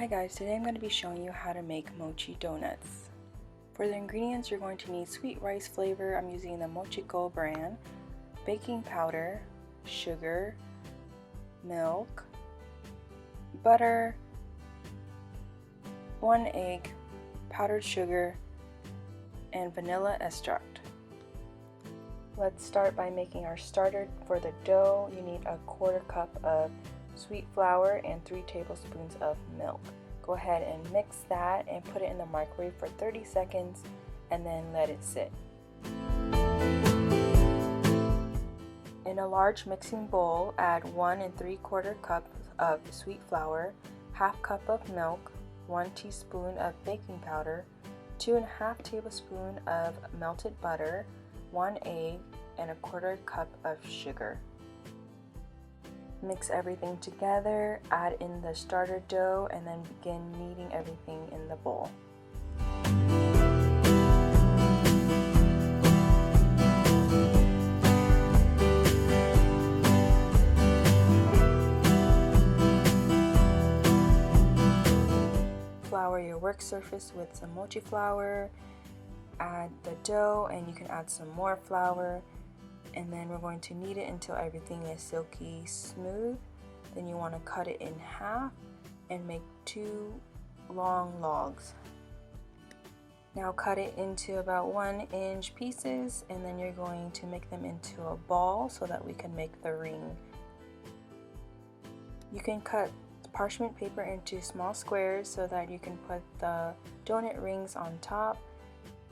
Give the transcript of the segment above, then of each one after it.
Hi guys, today I'm going to be showing you how to make mochi donuts. For the ingredients, you're going to need sweet rice flavor. I'm using the Mochi brand, baking powder, sugar, milk, butter, 1 egg, powdered sugar, and vanilla extract. Let's start by making our starter. For the dough, you need a 1/4 cup of sweet flour and 3 tablespoons of milk. Go ahead and mix that and put it in the microwave for 30 seconds and then let it sit. In a large mixing bowl, add 1 3/4 cups of sweet flour, 1/2 cup of milk, 1 teaspoon of baking powder, 2 1/2 tablespoons of melted butter, 1 egg, and a 1/4 cup of sugar. Mix everything together, add in the starter dough, and then begin kneading everything in the bowl. Flour your work surface with some mochi flour, add the dough, and you can add some more flour. And then we're going to knead it until everything is silky smooth. Then you want to cut it in half and make 2 long logs. Now cut it into about 1-inch pieces, and then you're going to make them into a ball so that we can make the ring. You can cut parchment paper into small squares so that you can put the donut rings on top.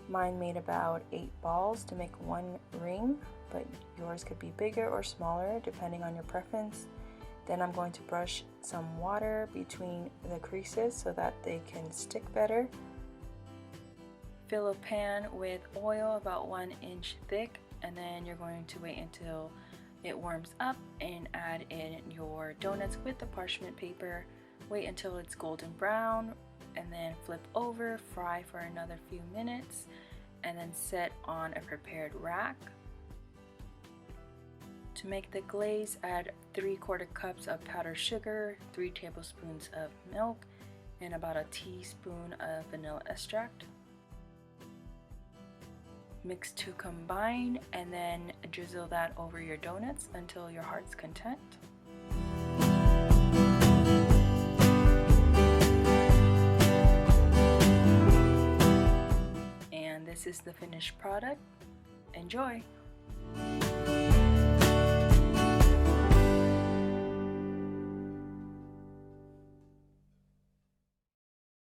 Mine made about 8 balls to make 1 ring, but yours could be bigger or smaller depending on your preference. Then I'm going to brush some water between the creases so that they can stick better. Fill a pan with oil about 1 inch thick, and then you're going to wait until it warms up and add in your donuts with the parchment paper. Wait until it's golden brown and then flip over, fry for another few minutes, and then set on a prepared rack. To make the glaze, add 3/4 cups of powdered sugar, 3 tablespoons of milk, and about a teaspoon of vanilla extract. Mix to combine, and then drizzle that over your donuts until your heart's content. And this is the finished product. Enjoy!